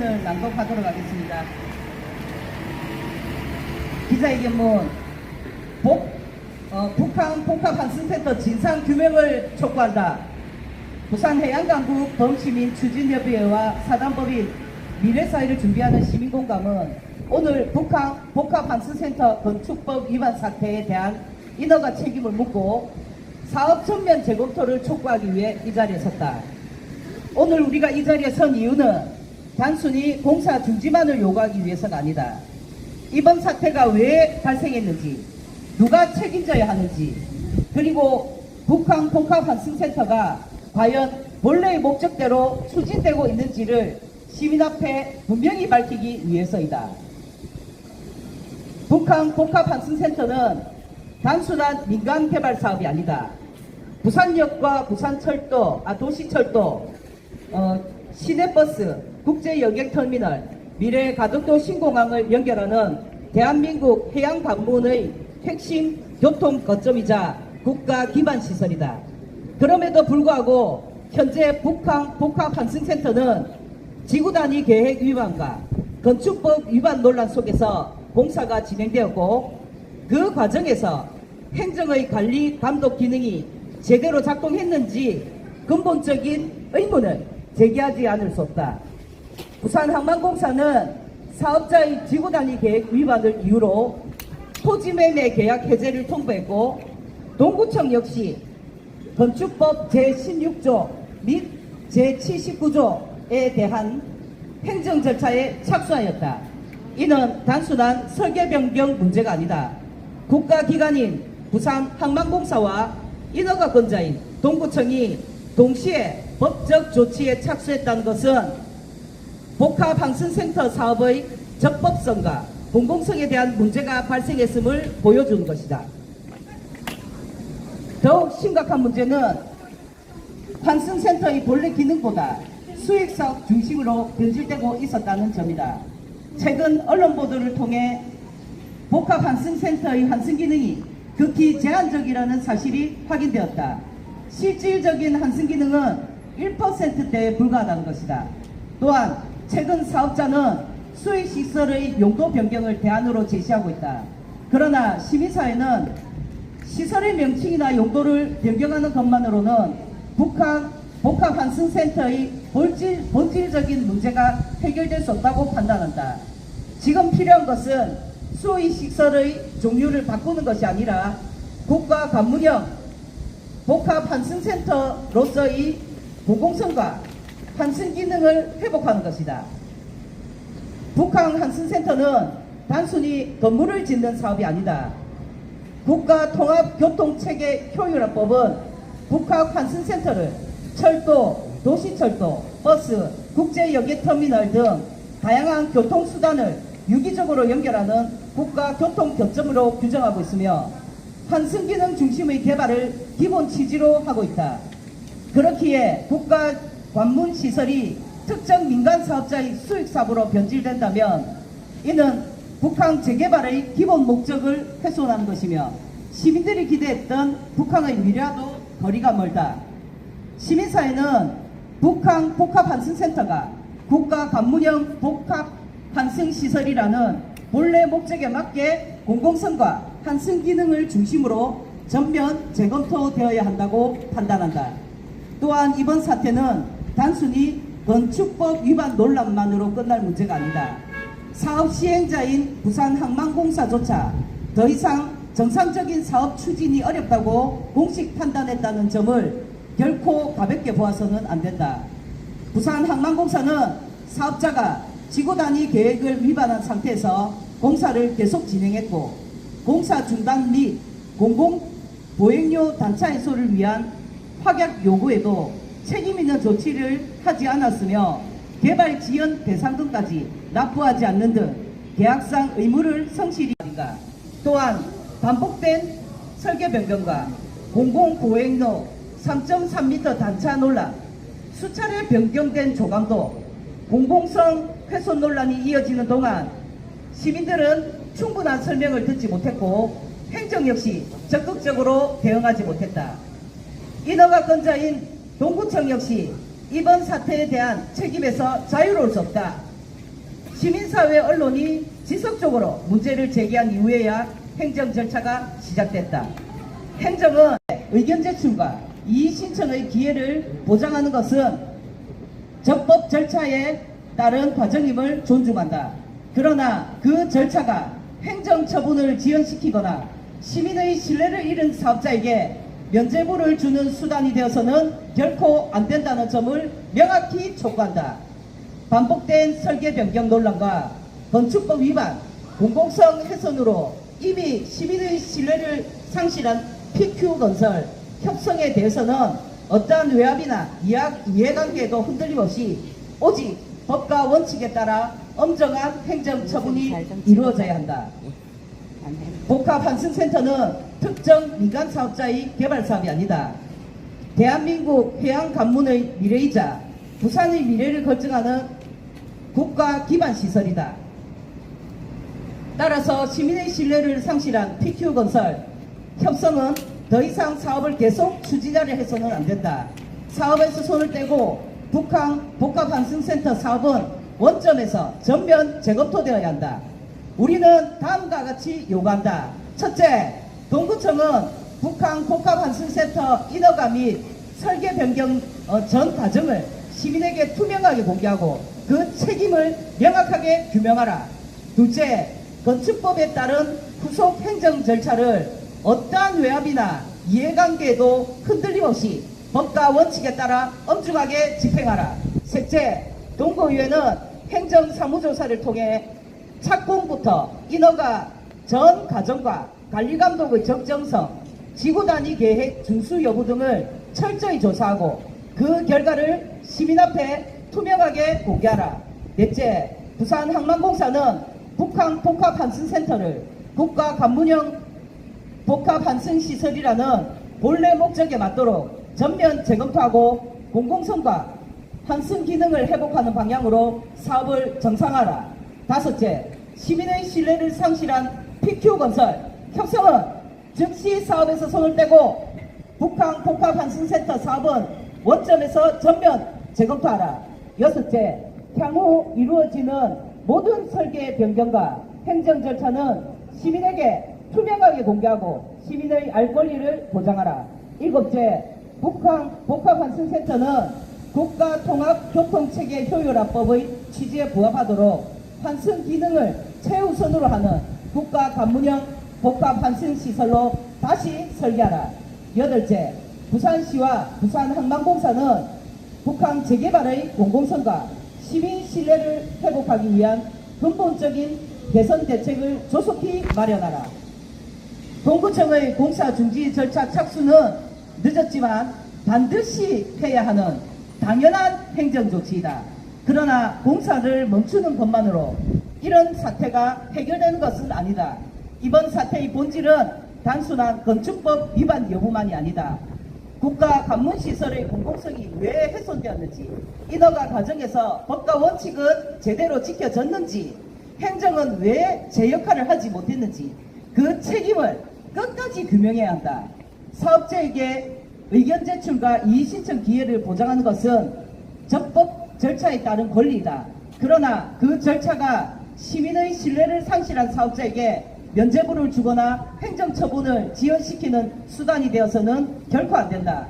기자회견문을 낭독하도록 하겠습니다. 기자회견문 북한 복합환승센터 진상규명을 촉구한다. 부산해양강국 범시민 추진협의회와 사단법인 미래사회를 준비하는 시민공감은 오늘 북한 복합환승센터 건축법 위반 사태에 대한 인허가 책임을 묻고 사업 전면 재검토를 촉구하기 위해 이 자리에 섰다. 오늘 우리가 이 자리에 선 이유는 단순히 공사 중지만을 요구하기 위해서가 아니다. 이번 사태가 왜 발생했는지, 누가 책임져야 하는지, 그리고 북한 복합환승센터가 과연 본래의 목적대로 추진되고 있는지를 시민 앞에 분명히 밝히기 위해서이다. 북한 복합환승센터는 단순한 민간 개발 사업이 아니다. 부산역과 도시철도, 시내버스, 국제여객터미널, 미래 가덕도 신공항을 연결하는 대한민국 해양 방문의 핵심 교통 거점이자 국가 기반 시설이다. 그럼에도 불구하고 현재 북한 복합환승센터는 지구단위 계획 위반과 건축법 위반 논란 속에서 공사가 진행되었고, 그 과정에서 행정의 관리 감독 기능이 제대로 작동했는지 근본적인 의문을 제기하지 않을 수 없다. 부산항만공사는 사업자의 지구단위 계획 위반을 이유로 토지매매 계약 해제를 통보했고, 동구청 역시 건축법 제16조 및 제79조에 대한 행정 절차에 착수하였다. 이는 단순한 설계 변경 문제가 아니다. 국가기관인 부산항만공사와 인허가 권자인 동구청이 동시에 법적 조치에 착수했다는 것은 복합환승센터 사업의 적법성과 공공성에 대한 문제가 발생했음을 보여주는 것이다. 더욱 심각한 문제는 환승센터의 본래 기능보다 수익사업 중심으로 변질되고 있었다는 점이다. 최근 언론 보도를 통해 복합환승센터의 환승 기능이 극히 제한적이라는 사실이 확인되었다. 실질적인 환승 기능은 1%대에 불과하다는 것이다. 또한 최근 사업자는 수익시설의 용도 변경을 대안으로 제시하고 있다. 그러나 시민사회는 시설의 명칭이나 용도를 변경하는 것만으로는 북한 복합환승센터의 본질적인 문제가 해결될 수 없다고 판단한다. 지금 필요한 것은 수익시설의 종류를 바꾸는 것이 아니라 국가 관문형 복합환승센터로서의 공공성과 환승 기능을 회복하는 것이다. 북한 환승센터는 단순히 건물을 짓는 사업이 아니다. 국가통합교통체계 효율화법은 북한 환승센터를 철도, 도시철도, 버스, 국제여객터미널 등 다양한 교통수단을 유기적으로 연결하는 국가교통교점으로 규정하고 있으며 환승기능 중심의 개발을 기본 취지로 하고 있다. 그렇기에 국가 관문시설이 특정 민간사업자의 수익사업으로 변질된다면 이는 북한 재개발의 기본 목적을 훼손하는 것이며 시민들이 기대했던 북한의 미래와도 거리가 멀다. 시민사회는 북한 복합환승센터가 국가 관문형 복합환승시설이라는 본래 목적에 맞게 공공성과 환승 기능을 중심으로 전면 재검토되어야 한다고 판단한다. 또한 이번 사태는 단순히 건축법 위반 논란만으로 끝날 문제가 아니다. 사업 시행자인 부산항만공사조차 더 이상 정상적인 사업 추진이 어렵다고 공식 판단했다는 점을 결코 가볍게 보아서는 안 된다. 부산항만공사는 사업자가 지구단위 계획을 위반한 상태에서 공사를 계속 진행했고, 공사 중단 및 공공보행료 단차 해소를 위한 확약 요구에도 책임있는 조치를 하지 않았으며 개발 지연 대상 등까지 납부하지 않는 등 계약상 의무를 성실히 하는가. 또한 반복된 설계 변경과 공공보행로 3.3m 단차 논란, 수차례 변경된 조감도, 공공성 훼손 논란이 이어지는 동안 시민들은 충분한 설명을 듣지 못했고 행정 역시 적극적으로 대응하지 못했다. 인허가 권자인 동구청 역시 이번 사태에 대한 책임에서 자유로울 수 없다. 시민사회 언론이 지속적으로 문제를 제기한 이후에야 행정 절차가 시작됐다. 행정은 의견 제출과 이의 신청의 기회를 보장하는 것은 적법 절차에 따른 과정임을 존중한다. 그러나 그 절차가 행정 처분을 지연시키거나 시민의 신뢰를 잃은 사업자에게 면죄부를 주는 수단이 되어서는 결코 안 된다는 점을 명확히 촉구한다. 반복된 설계 변경 논란과 건축법 위반, 공공성 훼손으로 이미 시민의 신뢰를 상실한 PQ건설 협성에 대해서는 어떠한 외압이나 이해관계도 흔들림 없이 오직 법과 원칙에 따라 엄정한 행정처분이 이루어져야 한다. 복합환승센터는 특정 민간 사업자의 개발 사업이 아니다. 대한민국 해양 관문의 미래이자 부산의 미래를 결정하는 국가 기반 시설이다. 따라서 시민의 신뢰를 상실한 PQ건설 협성은 더 이상 사업을 계속 추진하려 해서는 안 된다. 사업에서 손을 떼고 북한 복합환승센터 사업은 원점에서 전면 재검토되어야 한다. 우리는 다음과 같이 요구한다. 첫째, 동구청은 북한 복합환승센터 인허가 및 설계 변경 전 과정을 시민에게 투명하게 공개하고 그 책임을 명확하게 규명하라. 둘째, 건축법에 따른 후속 행정 절차를 어떠한 외압이나 이해관계에도 흔들림 없이 법과 원칙에 따라 엄중하게 집행하라. 셋째, 동구의회는 행정사무조사를 통해 착공부터 인허가 전 과정과 관리감독의 적정성, 지구단위 계획 준수 여부 등을 철저히 조사하고 그 결과를 시민 앞에 투명하게 공개하라. 넷째, 부산항만공사는 북한 복합환승센터를 국가 관문형 복합환승시설이라는 본래 목적에 맞도록 전면 재검토하고 공공성과 환승 기능을 회복하는 방향으로 사업을 정상화하라. 다섯째, 시민의 신뢰를 상실한 PQ건설 협성은 즉시 사업에서 손을 떼고 북한 복합환승센터 사업은 원점에서 전면 재검토하라. 여섯째, 향후 이루어지는 모든 설계 변경과 행정 절차는 시민에게 투명하게 공개하고 시민의 알 권리를 보장하라. 일곱째, 북한 복합환승센터는 국가통합교통체계 효율화법의 취지에 부합하도록 환승 기능을 최우선으로 하는 국가 관문형 복합환승시설로 다시 설계하라. 여덟째, 부산시와 부산항만공사는 북한 재개발의 공공성과 시민 신뢰를 회복하기 위한 근본적인 개선 대책을 조속히 마련하라. 동구청의 공사 중지 절차 착수는 늦었지만 반드시 해야 하는 당연한 행정조치이다. 그러나 공사를 멈추는 것만으로 이런 사태가 해결되는 것은 아니다. 이번 사태의 본질은 단순한 건축법 위반 여부만이 아니다. 국가 관문시설의 공공성이 왜 훼손되었는지, 인허가 과정에서 법과 원칙은 제대로 지켜졌는지, 행정은 왜 제 역할을 하지 못했는지 그 책임을 끝까지 규명해야 한다. 사업자에게 의견 제출과 이의 신청 기회를 보장하는 것은 적법 절차에 따른 권리이다. 그러나 그 절차가 시민의 신뢰를 상실한 사업자에게 면죄부를 주거나 행정처분을 지연시키는 수단이 되어서는 결코 안 된다.